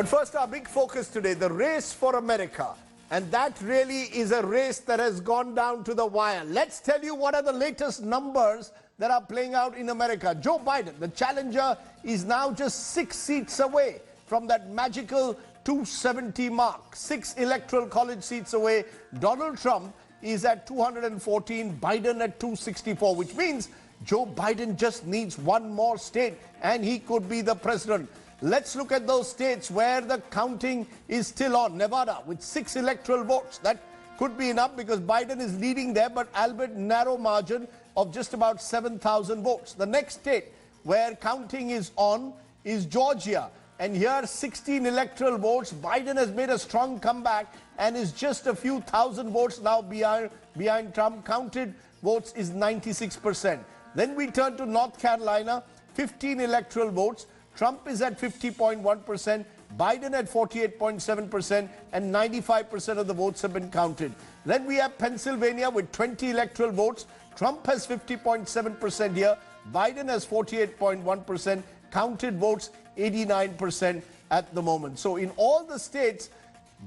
But first, our big focus today, the race for America. And that really is a race that has gone down to the wire. Let's tell you what are the latest numbers that are playing out in America. Joe Biden, the challenger, is now just 6 seats away from that magical 270 mark. 6 electoral college seats away. Donald Trump is at 214, Biden at 264, which means Joe Biden just needs one more state and he could be the president. Let's look at those states where the counting is still on. Nevada with 6 electoral votes. That could be enough because Biden is leading there, but albeit narrow margin of just about 7,000 votes. The next state where counting is on is Georgia. And here 16 electoral votes. Biden has made a strong comeback and is just a few thousand votes now behind Trump. Counted votes is 96%. Then we turn to North Carolina, 15 electoral votes. Trump is at 50.1%, Biden at 48.7%, and 95% of the votes have been counted. Then we have Pennsylvania with 20 electoral votes. Trump has 50.7% here, Biden has 48.1%, counted votes 89% at the moment. So in all the states,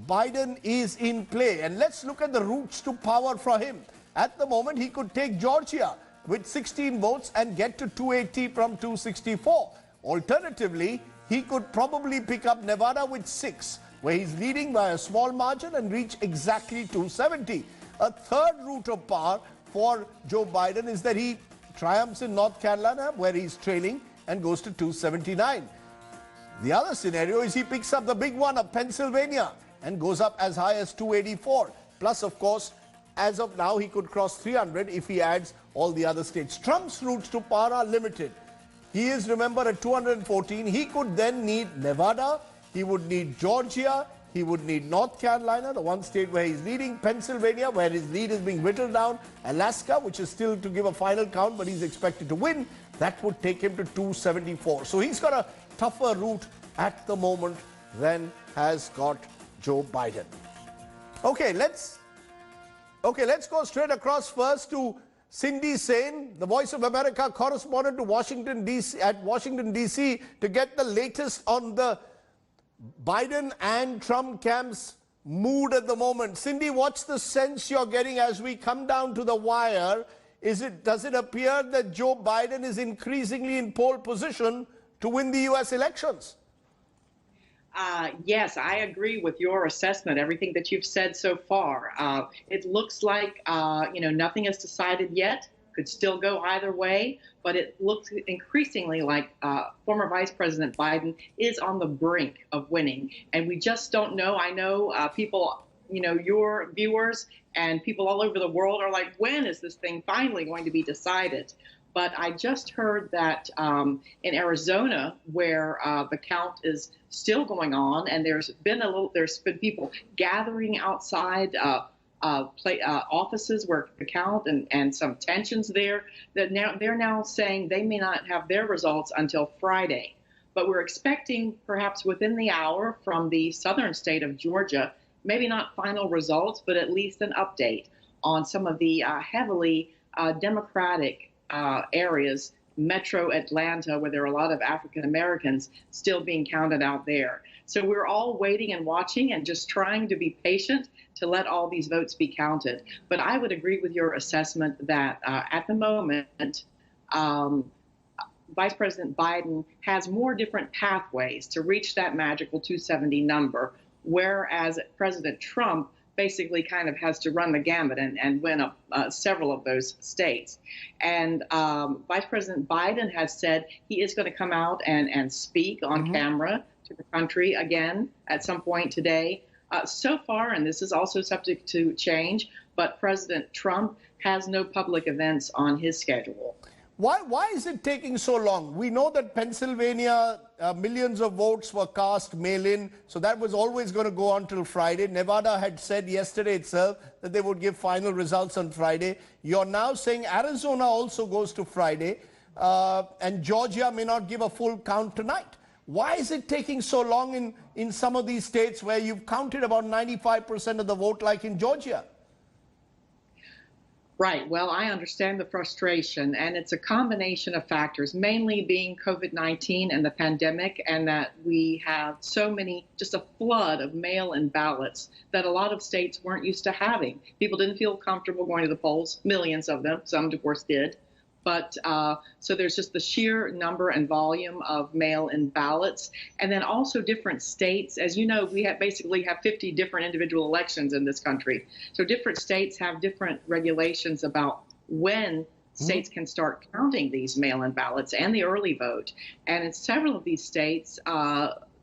Biden is in play. And let's look at the routes to power for him. At the moment, he could take Georgia with 16 votes and get to 280 from 264. Alternatively, he could probably pick up Nevada with 6, where he's leading by a small margin and reach exactly 270. A third route of power for Joe Biden is that he triumphs in North Carolina, where he's trailing, and goes to 279. The other scenario is he picks up the big one of Pennsylvania and goes up as high as 284. Plus, of course, as of now, he could cross 300 if he adds all the other states. Trump's routes to power are limited. He is, remember, at 214. He could then need Nevada, he would need Georgia, he would need North Carolina, the one state where he's leading, Pennsylvania, where his lead is being whittled down, Alaska, which is still to give a final count, but he's expected to win. That would take him to 274. So he's got a tougher route at the moment than has got Joe Biden. Okay, let's go straight across first to Cindy Sain, the Voice of America correspondent to Washington, D.C., to get the latest on the Biden and Trump camps' mood at the moment. Cindy, what's the sense you're getting as we come down to the wire? Does it appear that Joe Biden is increasingly in pole position to win the U.S. elections? Yes, I agree with your assessment, everything that you've said so far. It looks like, nothing is decided yet, could still go either way, but it looks increasingly like former Vice President Biden is on the brink of winning. And we just don't know. I know people, your viewers and people all over the world are like, when is this thing finally going to be decided? But I just heard that in Arizona, where the count is still going on, and there's been people gathering outside offices where the count and some tensions there. That now they're now saying they may not have their results until Friday. But we're expecting perhaps within the hour from the southern state of Georgia, maybe not final results, but at least an update on some of the heavily Democratic areas, Metro Atlanta, where there are a lot of African Americans still being counted out there. So we're all waiting and watching and just trying to be patient to let all these votes be counted. But I would agree with your assessment that at the moment, Vice President Biden has more different pathways to reach that magical 270 number, whereas President Trump basically kind of has to run the gamut and win several of those states. And Vice President Biden has said he is going to come out and speak on camera to the country again at some point today. So far, and this is also subject to change, but President Trump has no public events on his schedule. Why is it taking so long? We know that Pennsylvania, millions of votes were cast mail-in, so that was always going to go on till Friday. Nevada had said yesterday itself that they would give final results on Friday. You're now saying Arizona also goes to Friday, and Georgia may not give a full count tonight. Why is it taking so long in some of these states where you've counted about 95% of the vote, like in Georgia? Right. Well, I understand the frustration, and it's a combination of factors, mainly being COVID-19 and the pandemic, and that we have so many, just a flood of mail-in ballots that a lot of states weren't used to having. People didn't feel comfortable going to the polls, millions of them, some, of course, did. But so there's just the sheer number and volume of mail-in ballots. And then also different states. As you know, we basically have 50 different individual elections in this country. So different states have different regulations about when states can start counting these mail-in ballots and the early vote. And in several of these states,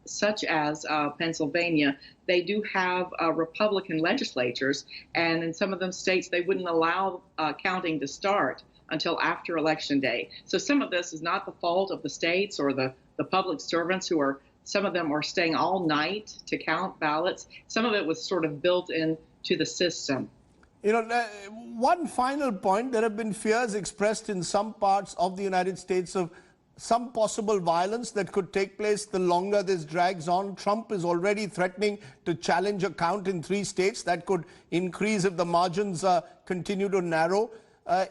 such as Pennsylvania, they do have Republican legislatures. And in some of them states, they wouldn't allow counting to start until after Election Day. So some of this is not the fault of the states or the public servants who are, some of them are staying all night to count ballots. Some of it was sort of built into the system. You know, one final point, there have been fears expressed in some parts of the United States of some possible violence that could take place the longer this drags on. Trump is already threatening to challenge a count in 3 states. That could increase if the margins continue to narrow.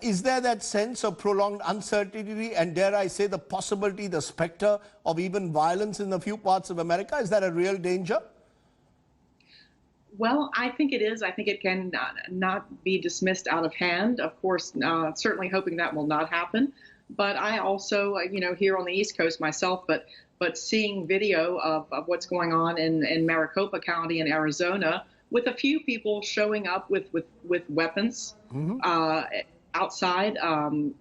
Is there that sense of prolonged uncertainty and, dare I say, the possibility, the specter of even violence in a few parts of America? Is that a real danger? Well, I think it is. I think it can not be dismissed out of hand. Of course, certainly hoping that will not happen. But I also, you know, here on the East Coast myself, but seeing video of what's going on in Maricopa County in Arizona, with a few people showing up with weapons. Outside,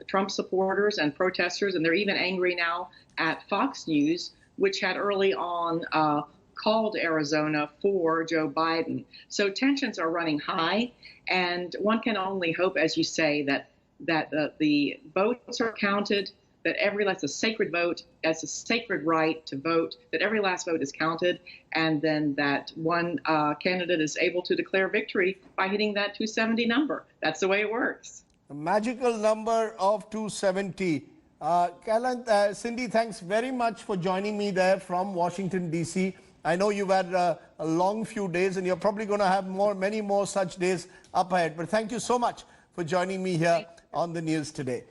Trump supporters and protesters, and they're even angry now at Fox News, which had early on called Arizona for Joe Biden. So tensions are running high, and one can only hope, as you say, that the votes are counted, that that's a sacred vote, that's a sacred right to vote, that every last vote is counted, and then that one candidate is able to declare victory by hitting that 270 number. That's the way it works. The magical number of 270. Cindy, thanks very much for joining me there from Washington, D.C. I know you've had a long few days, and you're probably going to have many more such days up ahead. But thank you so much for joining me here on the news today.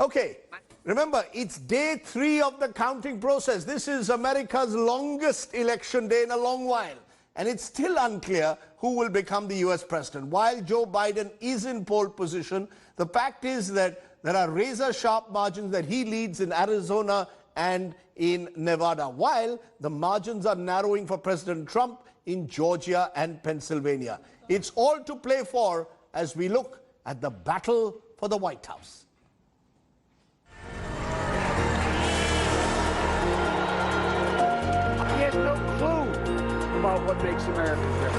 Okay, remember, it's day 3 of the counting process. This is America's longest election day in a long while. And it's still unclear who will become the U.S. president. While Joe Biden is in pole position, the fact is that there are razor-sharp margins that he leads in Arizona and in Nevada, while the margins are narrowing for President Trump in Georgia and Pennsylvania. It's all to play for as we look at the battle for the White House. He has no clue about what makes America great.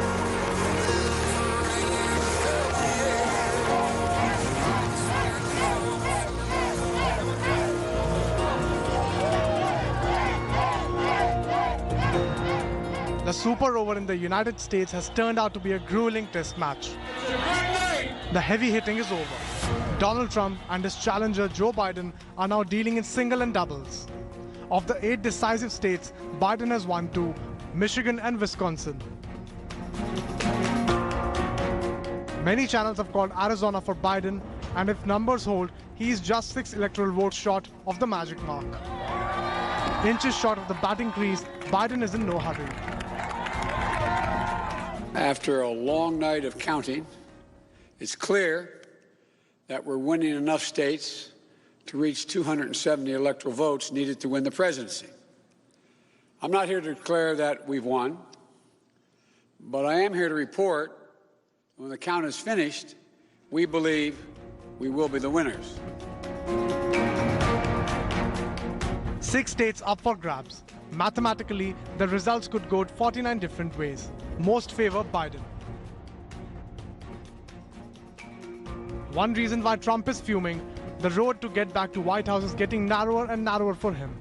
The Super Over in the United States has turned out to be a grueling test match. The heavy hitting is over. Donald Trump and his challenger Joe Biden are now dealing in single and doubles. Of the 8 decisive states, Biden has won 2, Michigan and Wisconsin. Many channels have called Arizona for Biden, and if numbers hold, he is just 6 electoral votes short of the magic mark. Inches short of the batting crease, Biden is in no hurry. After a long night of counting, it's clear that we're winning enough states to reach 270 electoral votes needed to win the presidency. I'm not here to declare that we've won, but I am here to report when the count is finished, we believe we will be the winners. 6 states up for grabs. Mathematically, the results could go 49 different ways. Most favor Biden. One reason why Trump is fuming, the road to get back to White House is getting narrower and narrower for him.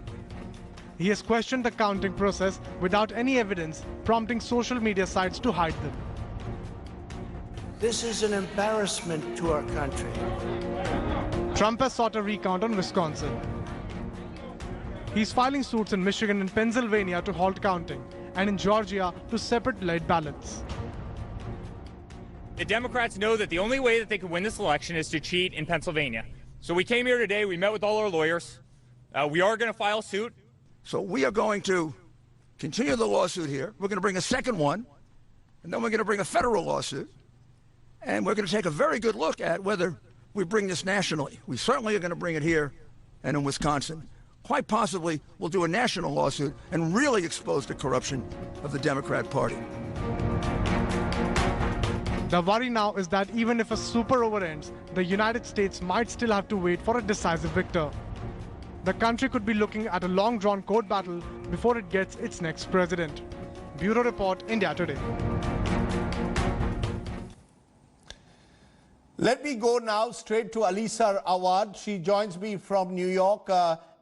He has questioned the counting process without any evidence, prompting social media sites to hide them. This is an embarrassment to our country. Trump has sought a recount on Wisconsin. He's filing suits in Michigan and Pennsylvania to halt counting, and in Georgia to separate lead ballots. The Democrats know that the only way that they can win this election is to cheat in Pennsylvania. So we came here today, we met with all our lawyers. We are going to file suit. So we are going to continue the lawsuit here. We're going to bring a second one, and then we're going to bring a federal lawsuit. And we're going to take a very good look at whether we bring this nationally. We certainly are going to bring it here and in Wisconsin. Quite possibly, we'll do a national lawsuit and really expose the corruption of the Democrat Party. The worry now is that even if a super over ends, the United States might still have to wait for a decisive victor. The country could be looking at a long-drawn court battle before it gets its next president. Bureau Report, India Today. Let me go now straight to Alisar Awad. She joins me from New York.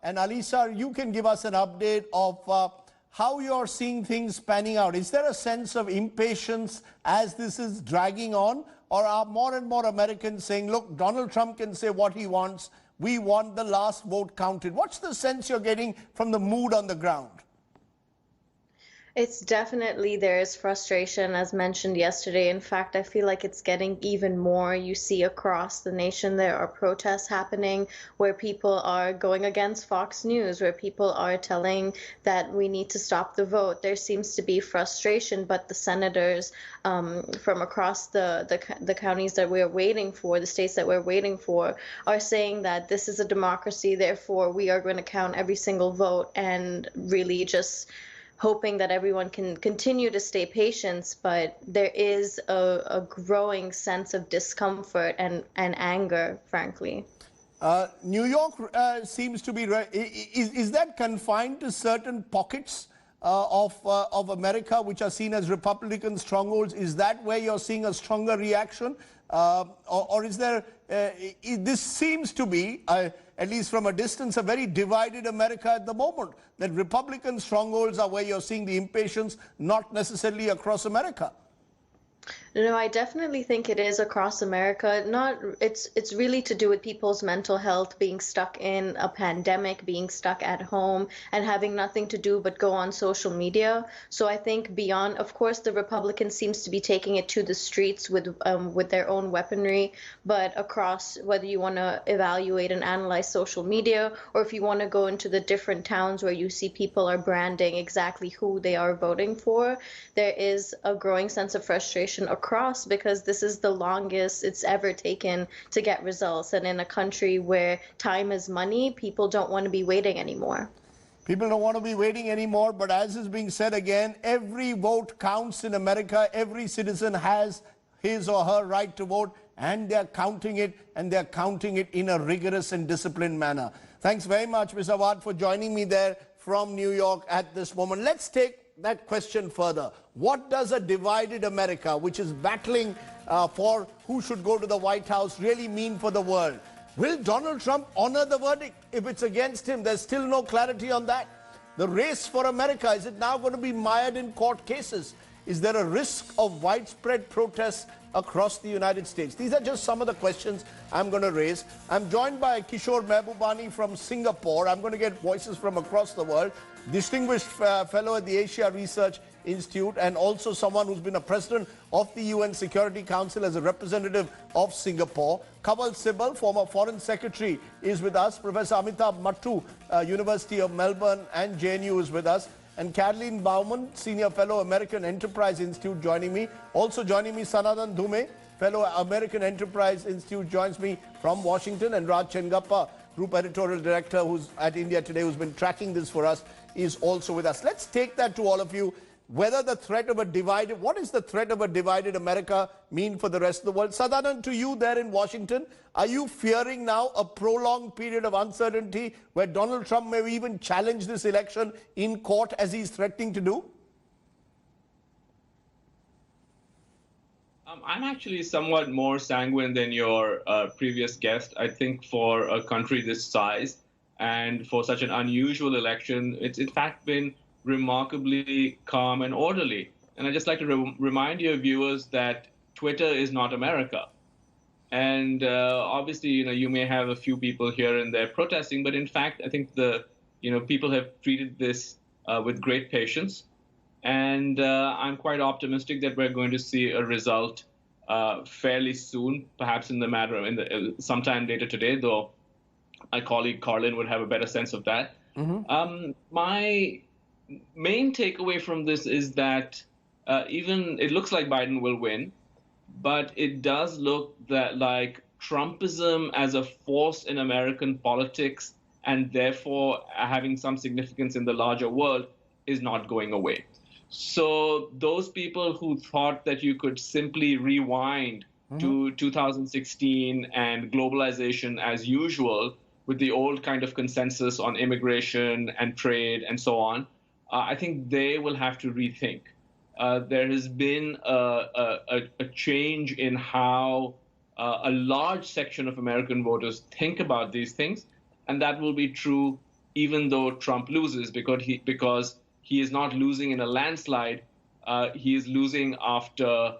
And Alisar, you can give us an update of how you're seeing things panning out. Is there a sense of impatience as this is dragging on? Or are more and more Americans saying, look, Donald Trump can say what he wants. We want the last vote counted. What's the sense you're getting from the mood on the ground? It's definitely, there's frustration, as mentioned yesterday. In fact, I feel like it's getting even more. You see across the nation there are protests happening where people are going against Fox News, where people are telling that we need to stop the vote. There seems to be frustration, but the senators from across the counties that we're waiting for, the states that we're waiting for, are saying that this is a democracy, therefore we are going to count every single vote, and really just hoping that everyone can continue to stay patient, but there is a growing sense of discomfort and anger, frankly. New York seems to be, is that confined to certain pockets of America which are seen as Republican strongholds? Is that where you're seeing a stronger reaction? Or is there, this seems to be, at least from a distance, a very divided America at the moment, that Republican strongholds are where you're seeing the impatience, not necessarily across America. No, I definitely think it is across America. It's really to do with people's mental health, being stuck in a pandemic, being stuck at home, and having nothing to do but go on social media. So I think beyond, of course, the Republicans seems to be taking it to the streets with their own weaponry, but across, whether you want to evaluate and analyze social media, or if you want to go into the different towns where you see people are branding exactly who they are voting for, there is a growing sense of frustration across, because this is the longest it's ever taken to get results. And in a country where time is money, people don't want to be waiting anymore. People don't want to be waiting anymore, but as is being said again, every vote counts in America. Every citizen has his or her right to vote, and they're counting it, and they're counting it in a rigorous and disciplined manner. Thanks very much, Ms. Awad, for joining me there from New York at this moment. Let's take that question further. What does a divided America, which is battling for who should go to the White House, really mean for the world? Will Donald Trump honor the verdict? If it's against him, there's still no clarity on that. The race for America, is it now going to be mired in court cases? Is there a risk of widespread protests across the United States? These are just some of the questions I'm going to raise. I'm joined by Kishore Mehbubani from Singapore. I'm going to get voices from across the world. Distinguished fellow at the Asia Research Institute, and also someone who's been a president of the UN Security Council as a representative of Singapore. Kawal Sibal, former foreign secretary, is with us. Professor Amitabh Mattu, University of Melbourne and JNU, is with us. And Caroline Baumann, senior fellow, American Enterprise Institute, joining me. Also joining me, Sanathan Dhume, fellow American Enterprise Institute, joins me from Washington. And Raj Chengappa, group editorial director, who's at India Today, who's been tracking this for us, is also with us. Let's take that to all of you. Whether the threat of a divided, what is the threat of a divided America mean for the rest of the world? Sadanand, to you there in Washington, are you fearing now a prolonged period of uncertainty where Donald Trump may even challenge this election in court as he's threatening to do? I'm actually somewhat more sanguine than your previous guest. I think for a country this size and for such an unusual election, it's in fact been remarkably calm and orderly. And I'd just like to remind your viewers that Twitter is not America. And obviously, you may have a few people here and there protesting, but in fact, I think people have treated this with great patience. And I'm quite optimistic that we're going to see a result fairly soon, perhaps in the sometime later today, though my colleague Carlin would have a better sense of that. My main takeaway from this is that even it looks like Biden will win, but it does look that like Trumpism as a force in American politics and therefore having some significance in the larger world is not going away. So those people who thought that you could simply rewind to 2016 and globalization as usual with the old kind of consensus on immigration and trade and so on, I think they will have to rethink. There has been a change in how a large section of American voters think about these things, and that will be true even though Trump loses, because he is not losing in a landslide. He is losing after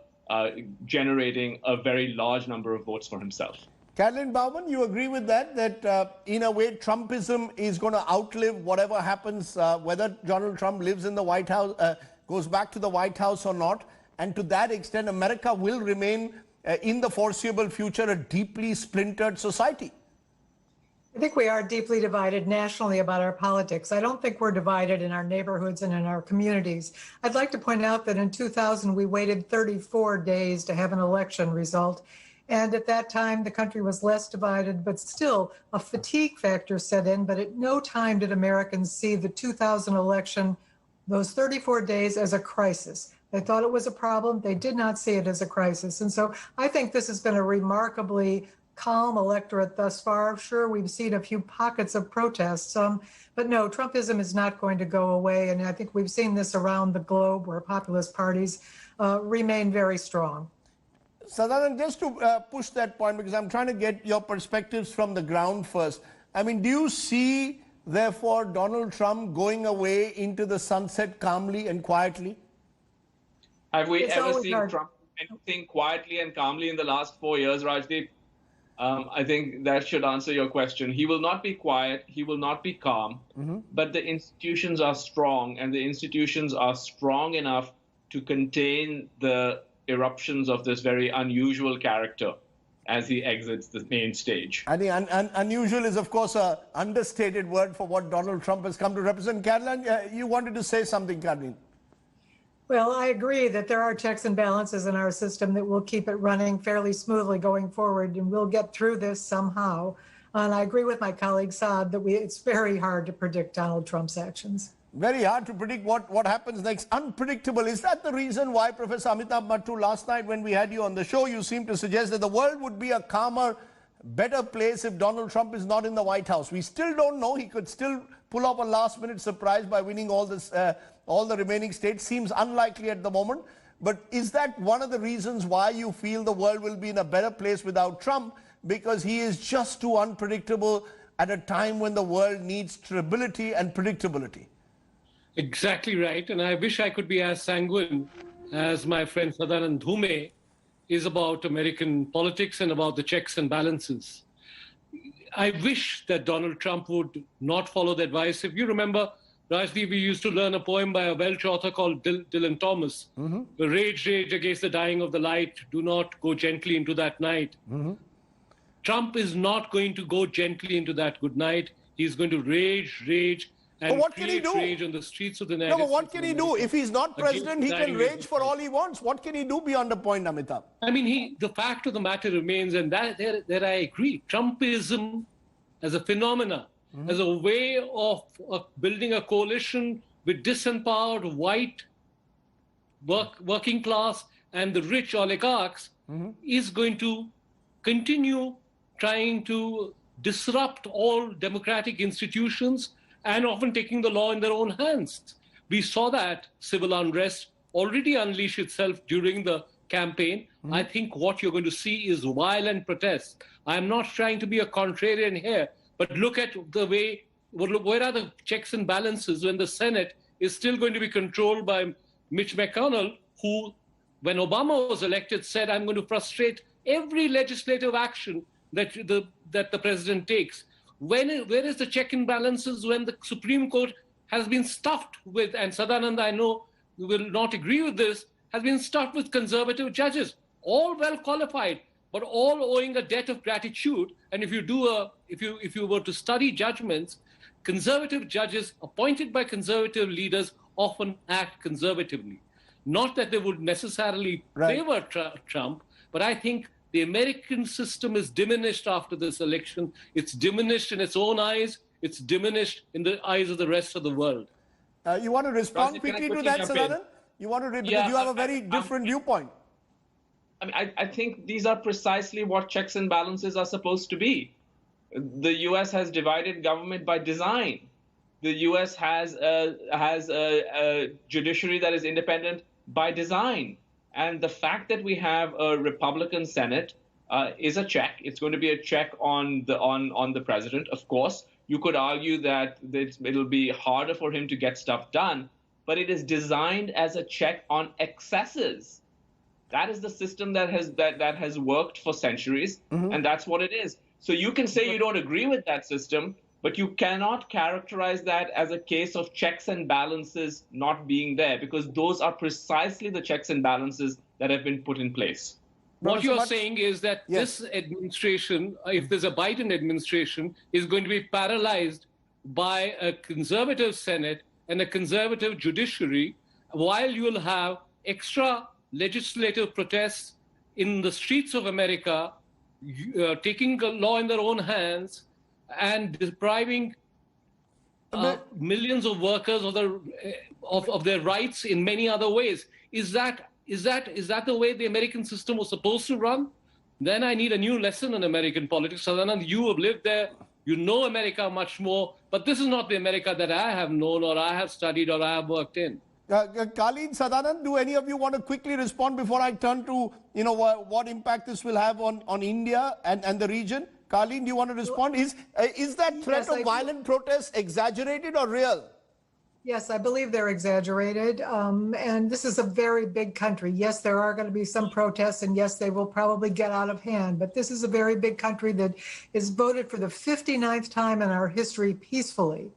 generating a very large number of votes for himself. Caroline Bauman, you agree with that, in a way Trumpism is going to outlive whatever happens, whether Donald Trump lives in the White House, goes back to the White House or not, and to that extent America will remain in the foreseeable future a deeply splintered society? I think we are deeply divided nationally about our politics. I don't think we're divided in our neighborhoods and in our communities. I'd like to point out that in 2000, we waited 34 days to have an election result. And at that time, the country was less divided, but still a fatigue factor set in. But at no time did Americans see the 2000 election, those 34 days, as a crisis. They thought it was a problem. They did not see it as a crisis. And so I think this has been a remarkably calm electorate thus far. Sure, we've seen a few pockets of protests, but no, Trumpism is not going to go away. And I think we've seen this around the globe where populist parties remain very strong. Sadanan, just to push that point, because I'm trying to get your perspectives from the ground first. I mean, do you see, therefore, Donald Trump going away into the sunset calmly and quietly? Have we ever seen Trump anything quietly and calmly in the last 4 years, Rajdeep? I think that should answer your question. He will not be quiet. He will not be calm. But the institutions are strong, and the institutions are strong enough to contain the eruptions of this very unusual character as he exits the main stage. And unusual is, of course, an understated word for what Donald Trump has come to represent. Caroline, you wanted to say something, Caroline. Well, I agree that there are checks and balances in our system that will keep it running fairly smoothly going forward, and we'll get through this somehow. And I agree with my colleague Saad that it's very hard to predict Donald Trump's actions. Very hard to predict what happens next. Unpredictable. Is that the reason why, Professor Amitabh Mattu, last night when we had you on the show, you seemed to suggest that the world would be a calmer, better place if Donald Trump is not in the White House? We still don't know. He could still pull off a last-minute surprise by winning all the remaining states. Seems unlikely at the moment. But is that one of the reasons why you feel the world will be in a better place without Trump? Because he is just too unpredictable at a time when the world needs stability and predictability. Exactly right. And I wish I could be as sanguine as my friend Sadanand Dhume is about American politics and about the checks and balances. I wish that Donald Trump would not follow the advice. If you remember, Rajdeep, we used to learn a poem by a Welsh author called Dylan Thomas. Rage, rage against the dying of the light. Do not go gently into that night. Trump is not going to go gently into that good night. He's going to rage, rage, and what can he do? Rage on the streets of the United States. No, but what can he do? If he's not president, he can rage for all he wants. What can he do beyond the point, Amitabh? I mean, the fact of the matter remains, and that I agree, Trumpism as a phenomena, as a way of building a coalition with disempowered white working class and the rich oligarchs is going to continue trying to disrupt all democratic institutions and often taking the law in their own hands. We saw that civil unrest already unleash itself during the campaign. I think what you're going to see is violent protests. I'm not trying to be a contrarian here, but look at the way, where are the checks and balances when the Senate is still going to be controlled by Mitch McConnell, who, when Obama was elected, said, I'm going to frustrate every legislative action that the president takes. Where is the check and balances when the Supreme Court has been stuffed with, and Sadanand, I know, will not agree with this, has been stuffed with conservative judges? all well qualified, but all owing a debt of gratitude. And if you were to study judgments, conservative judges appointed by conservative leaders often act conservatively. Not that they would necessarily favor Trump, but I think the American system is diminished after this election. It's diminished in its own eyes. It's diminished in the eyes of the rest of the world. You want to respond quickly to that, Sadanand? You want to, because you have a very different viewpoint. I mean, I think these are precisely what checks and balances are supposed to be. The U.S. has divided government by design. The U.S. has a judiciary that is independent by design. And the fact that we have a Republican Senate is a check. It's going to be a check on the president. Of course, you could argue that it'll be harder for him to get stuff done, but it is designed as a check on excesses. That is the system that has worked for centuries, and that's what it is. So you can say you don't agree with that system, but you cannot characterize that as a case of checks and balances not being there, because those are precisely the checks and balances that have been put in place. What you're saying is that this administration, if there's a Biden administration, is going to be paralyzed by a conservative Senate and a conservative judiciary, while you will have extra legislative protests in the streets of America, taking the law in their own hands and depriving millions of workers of their rights in many other ways. Is that the way the American system was supposed to run? Then I need a new lesson in American politics. Sadanand, you have lived there, you know America much more, but this is not the America that I have known or I have studied or I have worked in. Khalid, Sadanand, do any of you want to quickly respond before I turn to what impact this will have on India and the region? Khalid, do you want to respond? Is that threat of violent protests exaggerated or real? Yes, I believe they're exaggerated. And this is a very big country. Yes, there are going to be some protests, and yes, they will probably get out of hand. But this is a very big country that is voted for the 59th time in our history peacefully.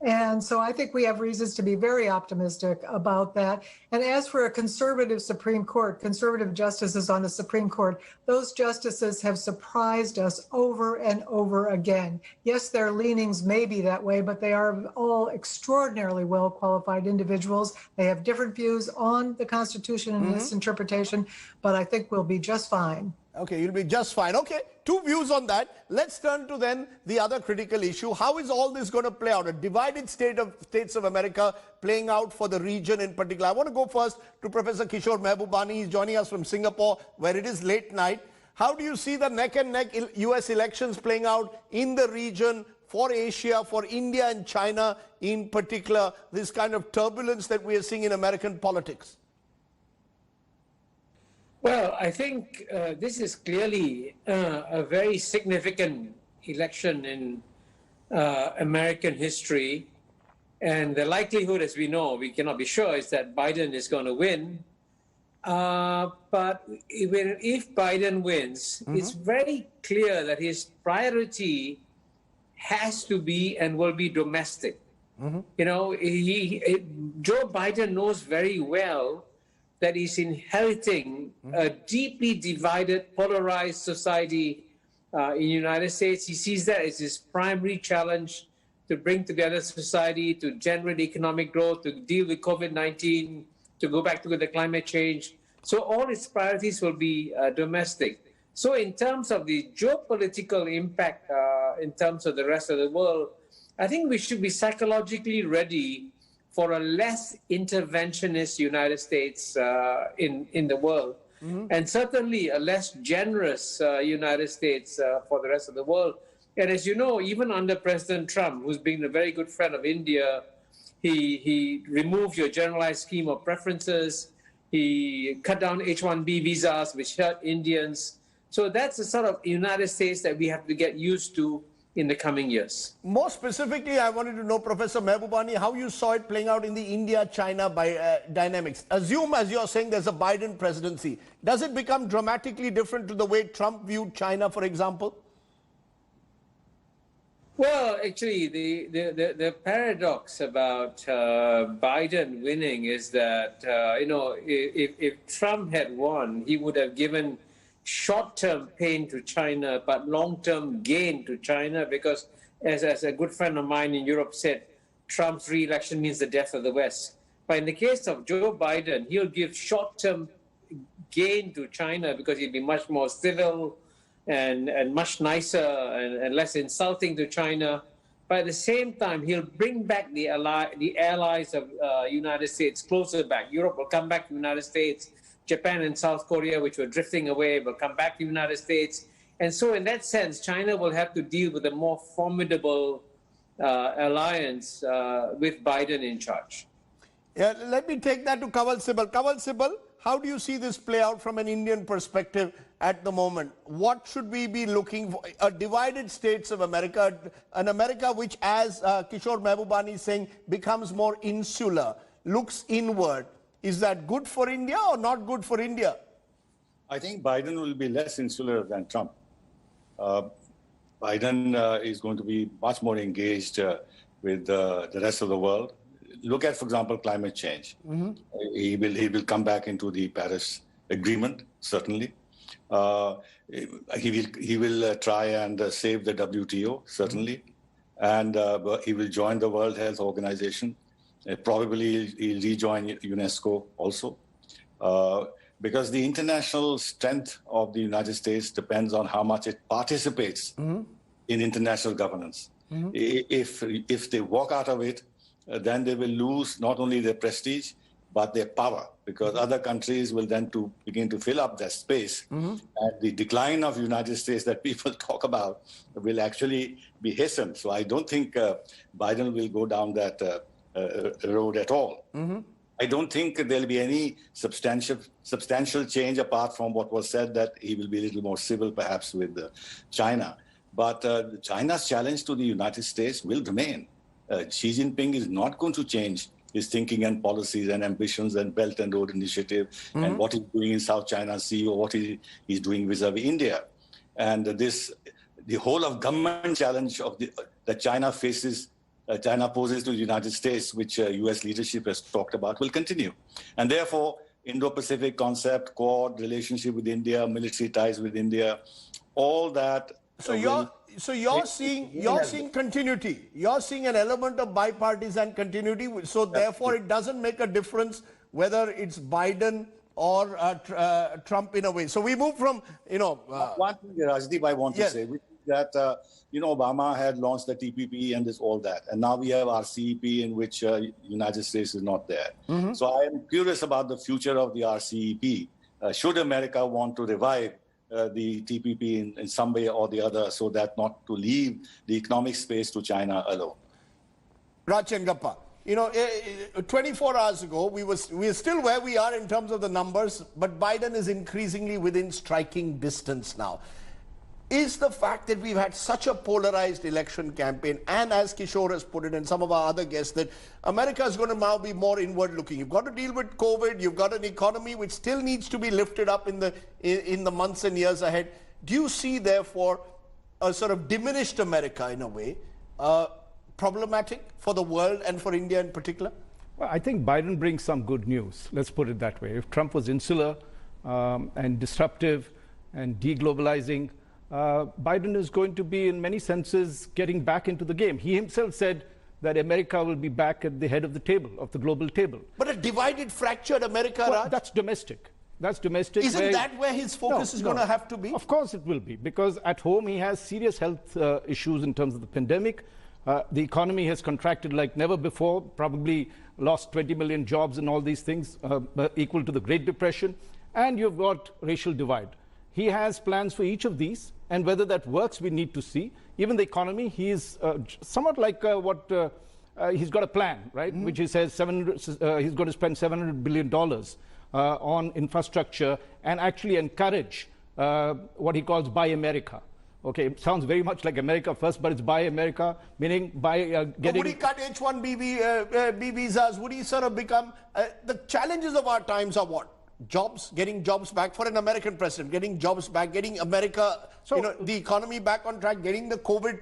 And so I think we have reasons to be very optimistic about that. And as for a conservative Supreme Court, conservative justices on the Supreme Court, those justices have surprised us over and over again. Yes, their leanings may be that way, but they are all extraordinarily well-qualified individuals. They have different views on the Constitution and its interpretation, but I think we'll be just fine. Okay, you'll be just fine. Okay, two views on that. Let's turn to then the other critical issue. How is all this going to play out? A divided states of America playing out for the region in particular. I want to go first to Professor Kishore Mehbubani. He's joining us from Singapore, where it is late night. How do you see the neck and neck US elections playing out in the region for Asia, for India and China in particular, this kind of turbulence that we are seeing in American politics? Well, I think this is clearly a very significant election in American history. And the likelihood, as we know, we cannot be sure, is that Biden is going to win. But if Biden wins, it's very clear that his priority has to be and will be domestic. You know, Joe Biden knows very well that he's inheriting a deeply divided, polarized society in the United States. He sees that as his primary challenge to bring together society, to generate economic growth, to deal with COVID-19, to go back to the climate change. So all his priorities will be domestic. So in terms of the geopolitical impact, in terms of the rest of the world, I think we should be psychologically ready for a less interventionist United States in the world, and certainly a less generous United States for the rest of the world. And as you know, even under President Trump, who's been a very good friend of India, he removed your generalized scheme of preferences. He cut down H-1B visas, which hurt Indians. So that's the sort of United States that we have to get used to in the coming years. More specifically, I wanted to know, Professor Mehbubani, how you saw it playing out in the India-China dynamics. Assume, as you're saying, there's a Biden presidency. Does it become dramatically different to the way Trump viewed China, for example? Well, actually, the paradox about Biden winning is that, if Trump had won, he would have given short-term pain to China, but long-term gain to China, because as a good friend of mine in Europe said, Trump's re-election means the death of the West. But in the case of Joe Biden, he'll give short-term gain to China because he'll be much more civil and much nicer and less insulting to China. But at the same time, he'll bring back the allies of United States closer back. Europe will come back to the United States. Japan and South Korea, which were drifting away, will come back to the United States. And so in that sense, China will have to deal with a more formidable alliance with Biden in charge. Yeah, let me take that to Kawal Sibal. Kawal Sibal, how do you see this play out from an Indian perspective at the moment? What should we be looking for? A divided states of America, an America which, as Kishore Mehbubani is saying, becomes more insular, looks inward. Is that good for India or not good for India? I think Biden will be less insular than Trump. Biden is going to be much more engaged with the rest of the world. Look at, for example, climate change. Mm-hmm. He will come back into the Paris Agreement, certainly. He will try and save the WTO, certainly. And he will join the World Health Organization. Probably he'll rejoin UNESCO also. Because the international strength of the United States depends on how much it participates in international governance. Mm-hmm. If they walk out of it, then they will lose not only their prestige, but their power, because other countries will then begin to fill up that space. Mm-hmm. And the decline of the United States that people talk about will actually be hastened. So I don't think Biden will go down that road at all. Mm-hmm. I don't think there'll be any substantial change apart from what was said, that he will be a little more civil perhaps with China. But China's challenge to the United States will remain. Xi Jinping is not going to change his thinking and policies and ambitions and Belt and Road Initiative and what he's doing in South China Sea or what he's doing vis-a-vis India. And the whole of government challenge that China faces, China poses to the United States, which U.S. leadership has talked about, will continue. And therefore, Indo-Pacific concept, Quad, relationship with India, military ties with India, all that. So you're seeing continuity. You're seeing an element of bipartisan continuity. So therefore, it doesn't make a difference whether it's Biden or Trump in a way. So we move from, one thing, Rajdeep, I want to say, which is that, Obama had launched the TPP and all that. And now we have our CEP in which United States is not there. Mm-hmm. So I am curious about the future of the RCEP. Should America want to revive the TPP in some way or the other, so that not to leave the economic space to China alone? Rachengappa, 24 hours ago, we were still where we are in terms of the numbers, but Biden is increasingly within striking distance now. Is the fact that we've had such a polarized election campaign, and as Kishore has put it and some of our other guests, that America is going to now be more inward looking. You've got to deal with COVID, you've got an economy which still needs to be lifted up in the months and years ahead. Do you see, therefore, a sort of diminished America in a way, problematic for the world and for India in particular? Well, I think Biden brings some good news. Let's put it that way. If Trump was insular and disruptive and deglobalizing, Biden is going to be, in many senses, getting back into the game. He himself said that America will be back at the head of the table, of the global table. But a divided, fractured America, well, Raj? That's domestic. That's domestic. Isn't that where his focus is going to have to be? Of course it will be, because at home he has serious health issues in terms of the pandemic. The economy has contracted like never before, probably lost 20 million jobs and all these things, equal to the Great Depression. And you've got racial divide. He has plans for each of these, and whether that works, we need to see. Even the economy, he is somewhat like he's got a plan, right? Which he says he's going to spend $700 billion on infrastructure and actually encourage what he calls Buy America. Okay, it sounds very much like America first, but it's Buy America, meaning by getting... Would he cut H-1B visas? Would he sort of become... the challenges of our times are what? jobs, getting jobs back for an American president, getting jobs back, getting America, the economy back on track, getting the COVID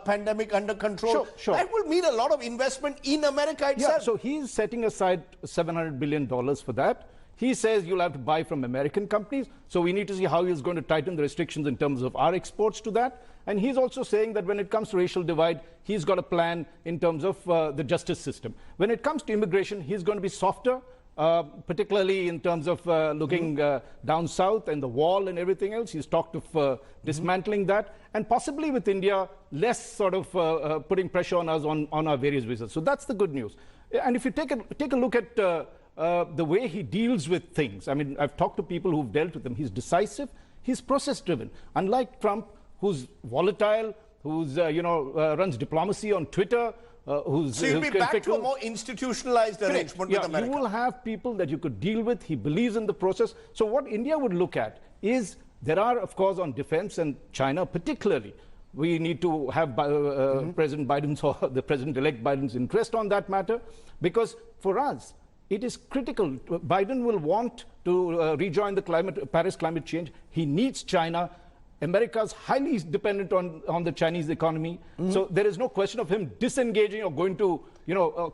pandemic under control. Sure. That will mean a lot of investment in America itself. Yeah, so he's setting aside $700 billion for that. He says you'll have to buy from American companies. So we need to see how he's going to tighten the restrictions in terms of our exports to that. And he's also saying that when it comes to racial divide, he's got a plan in terms of the justice system. When it comes to immigration, he's going to be softer, particularly in terms of looking down south and the wall and everything else. He's talked of dismantling that. And possibly with India, less sort of putting pressure on us on our various visas. So that's the good news. And if you take a look at the way he deals with things, I mean, I've talked to people who've dealt with him. He's decisive. He's process-driven. Unlike Trump, who's volatile, who's runs diplomacy on Twitter, so you'll be back to a more institutionalized arrangement with America. You will have people that you could deal with. He believes in the process. So what India would look at is there are, of course, on defense and China particularly, we need to have President Biden's or the President-elect Biden's interest on that matter, because for us, it is critical. Biden will want to rejoin the Paris climate change. He needs China. America's highly dependent on the Chinese economy. So there is no question of him disengaging or going to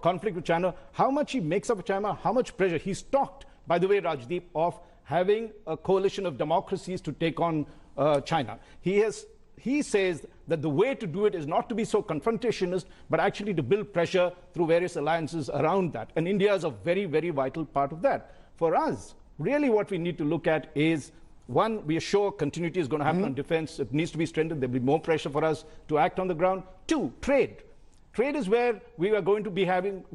conflict with China. How much he makes up with China, how much pressure. He's talked, by the way, Rajdeep, of having a coalition of democracies to take on China. He says that the way to do it is not to be so confrontationist, but actually to build pressure through various alliances around that. And India is a very, very vital part of that. For us, really what we need to look at is, one, we are sure continuity is going to happen on defense. It needs to be strengthened. There will be more pressure for us to act on the ground. Two, trade. Trade is where we are going to be having,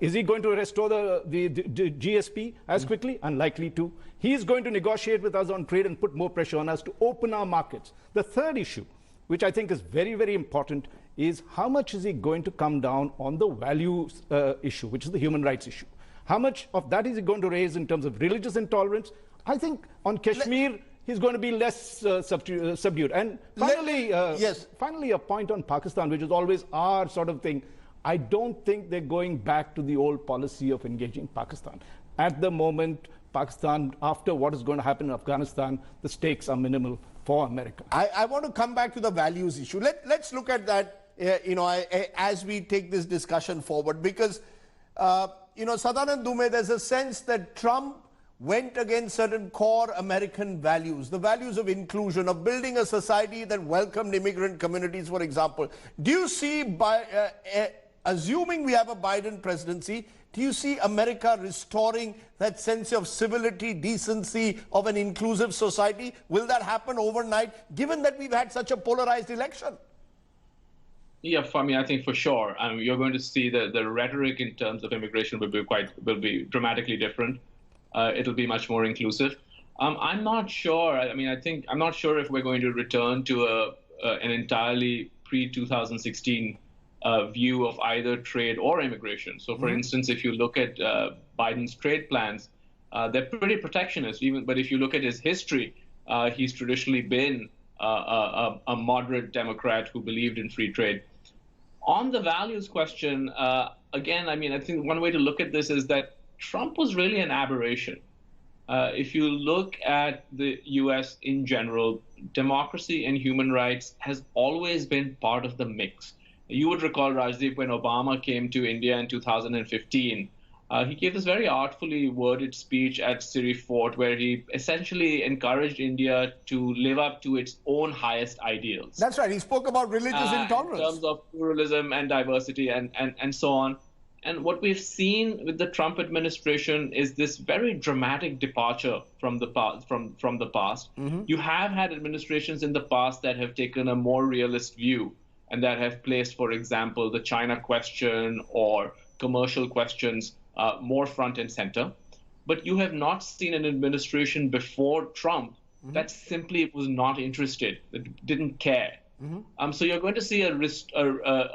is he going to restore the GSP as quickly? Unlikely to. He is going to negotiate with us on trade and put more pressure on us to open our markets. The third issue, which I think is very, very important, is how much is he going to come down on the values issue, which is the human rights issue. How much of that is he going to raise in terms of religious intolerance? I think on Kashmir, he's going to be less subdued. And finally, finally, a point on Pakistan, which is always our sort of thing. I don't think they're going back to the old policy of engaging Pakistan. At the moment, Pakistan, after what is going to happen in Afghanistan, the stakes are minimal for America. I want to come back to the values issue. Let's look at that, as we take this discussion forward, because, Sadanand Dume, there's a sense that Trump went against certain core American values, the values of inclusion, of building a society that welcomed immigrant communities, for example. Do you see, assuming we have a Biden presidency, do you see America restoring that sense of civility, decency of an inclusive society? Will that happen overnight, given that we've had such a polarized election? Yeah, I think for sure. You're going to see the rhetoric in terms of immigration will be dramatically different. It'll be much more inclusive. I'm not sure. I'm not sure if we're going to return to an entirely pre-2016 view of either trade or immigration. So, for instance, if you look at Biden's trade plans, they're pretty protectionist. But if you look at his history, he's traditionally been a moderate Democrat who believed in free trade. On the values question, again, I think one way to look at this is that Trump was really an aberration. If you look at the U.S. in general, democracy and human rights has always been part of the mix. You would recall, Rajdeep, when Obama came to India in 2015, he gave this very artfully worded speech at Siri Fort where he essentially encouraged India to live up to its own highest ideals. That's right. He spoke about religious intolerance. In terms of pluralism and diversity and so on. And what we've seen with the Trump administration is this very dramatic departure from the past. You have had administrations in the past that have taken a more realist view and that have placed, for example, the China question or commercial questions more front and center. But you have not seen an administration before Trump that simply was not interested, that didn't care. So you're going to see a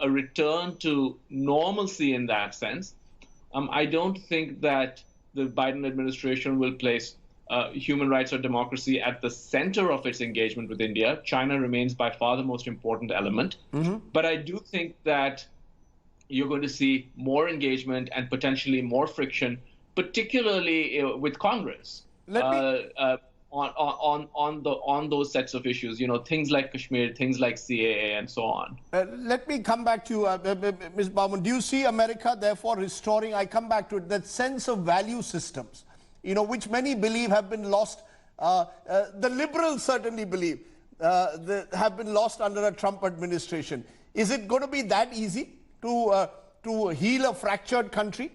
return to normalcy in that sense. I don't think that the Biden administration will place human rights or democracy at the center of its engagement with India. China remains by far the most important element. But I do think that you're going to see more engagement and potentially more friction, particularly with Congress. on those sets of issues, things like Kashmir, things like CAA, and so on. Let me come back to you, Ms. Bauman. Do you see America, therefore, restoring, I come back to it, that sense of value systems, which many believe have been lost? The liberals certainly believe have been lost under a Trump administration. Is it going to be that easy to heal a fractured country?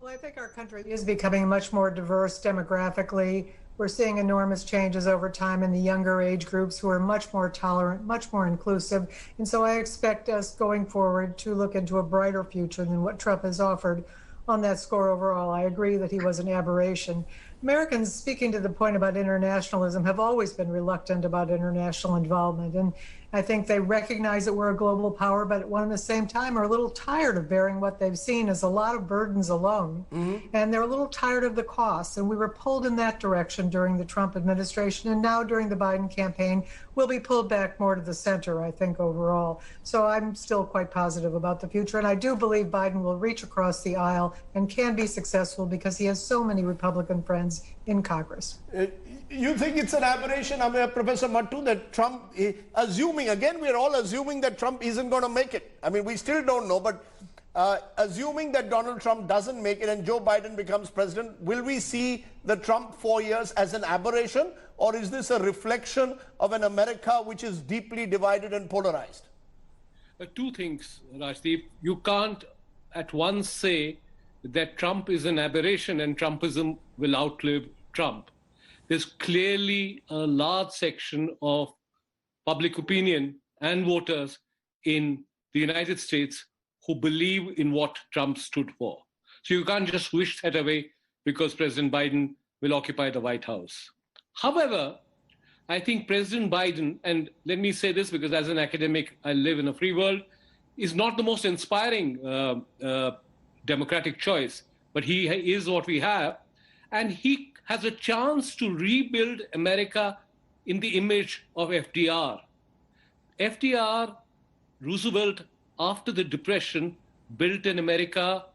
Well, I think our country is becoming much more diverse demographically. We're seeing enormous changes over time in the younger age groups who are much more tolerant, much more inclusive. And so I expect us going forward to look into a brighter future than what Trump has offered on that score overall. I agree that he was an aberration. Americans, speaking to the point about internationalism, have always been reluctant about international involvement. And I think they recognize that we're a global power, but at the same time are a little tired of bearing what they've seen as a lot of burdens alone. And they're a little tired of the costs. And we were pulled in that direction during the Trump administration. And now during the Biden campaign, we'll be pulled back more to the center, I think, overall. So I'm still quite positive about the future. And I do believe Biden will reach across the aisle and can be successful because he has so many Republican friends in Congress. You think it's an aberration, Professor Mattu, that Trump, assuming, again, we're all assuming that Trump isn't going to make it. I mean, we still don't know, but assuming that Donald Trump doesn't make it and Joe Biden becomes president, will we see the Trump 4 years as an aberration? Or is this a reflection of an America which is deeply divided and polarized? Two things, Rajdeep. You can't at once say that Trump is an aberration and Trumpism will outlive Trump. There's clearly a large section of public opinion and voters in the United States who believe in what Trump stood for. So you can't just wish that away because President Biden will occupy the White House. However, I think President Biden, and let me say this because as an academic, I live in a free world, is not the most inspiring democratic choice, but he is what we have. And he has a chance to rebuild America in the image of FDR. FDR, Roosevelt, after the Depression, built an America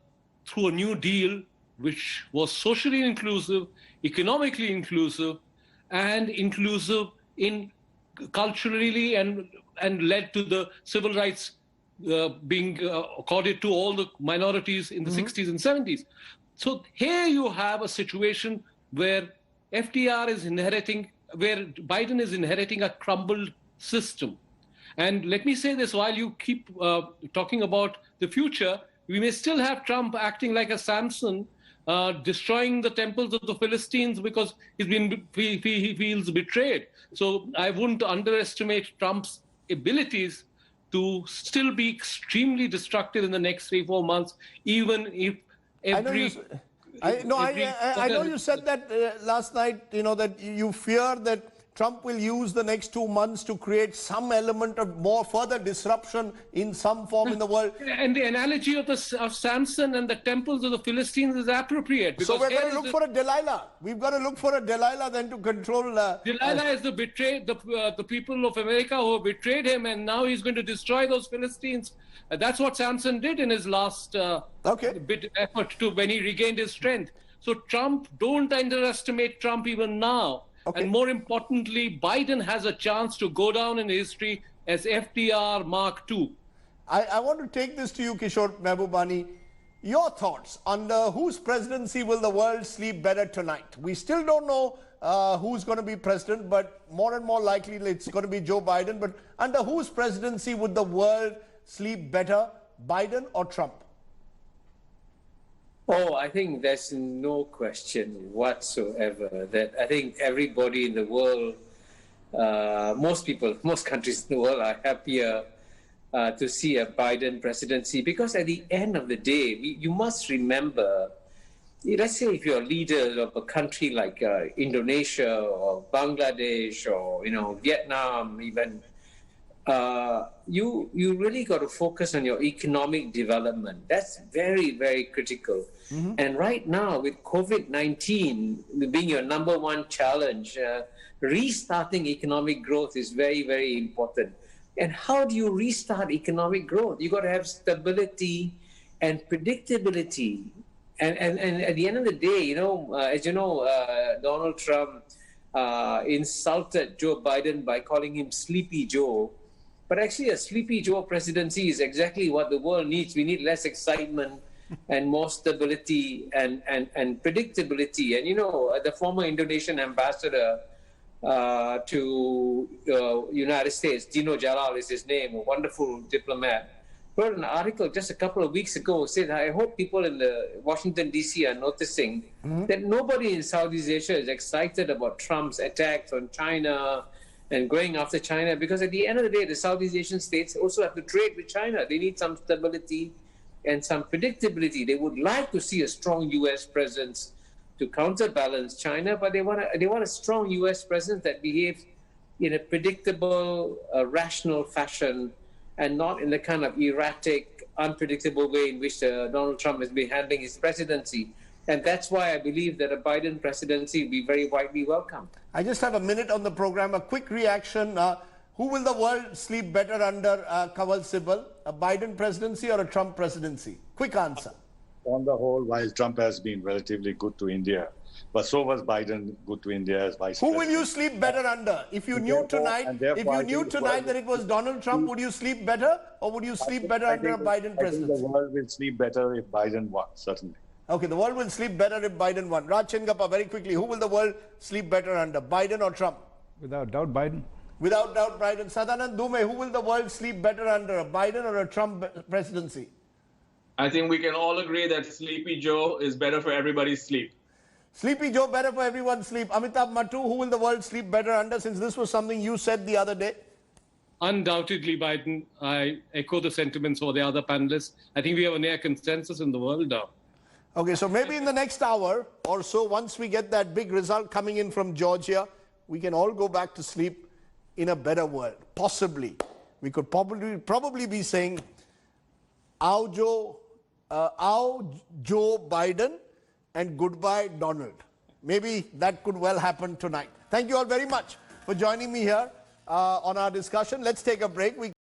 through a New Deal, which was socially inclusive, economically inclusive, and inclusive in culturally and led to the civil rights being accorded to all the minorities in the 60s and 70s. So here you have a situation where FDR is inheriting, where Biden is inheriting a crumbled system. And let me say this, while you keep talking about the future, we may still have Trump acting like a Samson, destroying the temples of the Philistines because he feels betrayed. So I wouldn't underestimate Trump's abilities to still be extremely destructive in the next 3-4 months, even if I know you said that last night, that you fear that Trump will use the next 2 months to create some element of more further disruption in some form in the world. And the analogy of Samson and the temples of the Philistines is appropriate. So we're going to look for a Delilah. We've got to look for a Delilah then to control... Delilah is the people of America who have betrayed him, and now he's going to destroy those Philistines. That's what Samson did in his last effort when he regained his strength. So Trump, don't underestimate Trump even now. And more importantly, Biden has a chance to go down in history as FDR Mark II. I want to take this to you, Kishore Mehbubani. Your thoughts on whose presidency will the world sleep better tonight? We still don't know who's going to be president, but more and more likely it's going to be Joe Biden. But under whose presidency would the world sleep better, Biden or Trump? Oh, I think there's no question whatsoever that I think everybody in the world, most countries in the world are happier to see a Biden presidency, because at the end of the day, you must remember, let's say if you're a leader of a country like Indonesia or Bangladesh or Vietnam even, you really got to focus on your economic development. That's very, very critical. And right now, with COVID-19 being your number one challenge, restarting economic growth is very, very important. And how do you restart economic growth? You got to have stability and predictability. And at the end of the day, as you know, Donald Trump insulted Joe Biden by calling him Sleepy Joe. But actually, a Sleepy Joe presidency is exactly what the world needs. We need less excitement and more stability and predictability. And, the former Indonesian ambassador to United States, Dino Jalal is his name, a wonderful diplomat, wrote an article just a couple of weeks ago, said, I hope people in the Washington, D.C. are noticing that nobody in Southeast Asia is excited about Trump's attacks on China and going after China, because at the end of the day, the Southeast Asian states also have to trade with China. They need some stability and some predictability. They would like to see a strong U.S. presence to counterbalance China, but they want a strong U.S. presence that behaves in a predictable, rational fashion, and not in the kind of erratic, unpredictable way in which Donald Trump has been handling his presidency. And that's why I believe that a Biden presidency will be very widely welcomed. I just have a minute on the program. A quick reaction. Who will the world sleep better under, Kawal Sibal? A Biden presidency or a Trump presidency? Quick answer. On the whole, while Trump has been relatively good to India, but so was Biden good to India as vice president. Who will you sleep better under? If you knew tonight, that it was Donald Trump, would you sleep better, or would you sleep better under a Biden presidency? I think the world will sleep better if Biden won, certainly. Okay, the world will sleep better if Biden won. Raj Chengappa, very quickly, who will the world sleep better under, Biden or Trump? Without doubt, Biden. Without doubt, Biden. Sadanand Dume, who will the world sleep better under, a Biden or a Trump presidency? I think we can all agree that Sleepy Joe is better for everybody's sleep. Sleepy Joe, better for everyone's sleep. Amitabh Mattu, who will the world sleep better under, since this was something you said the other day? Undoubtedly, Biden. I echo the sentiments of the other panelists. I think we have a near consensus in the world now. Okay, so maybe in the next hour or so, once we get that big result coming in from Georgia, we can all go back to sleep in a better world. Possibly. We could probably be saying, Ao Joe Biden and goodbye Donald. Maybe that could well happen tonight. Thank you all very much for joining me here on our discussion. Let's take a break.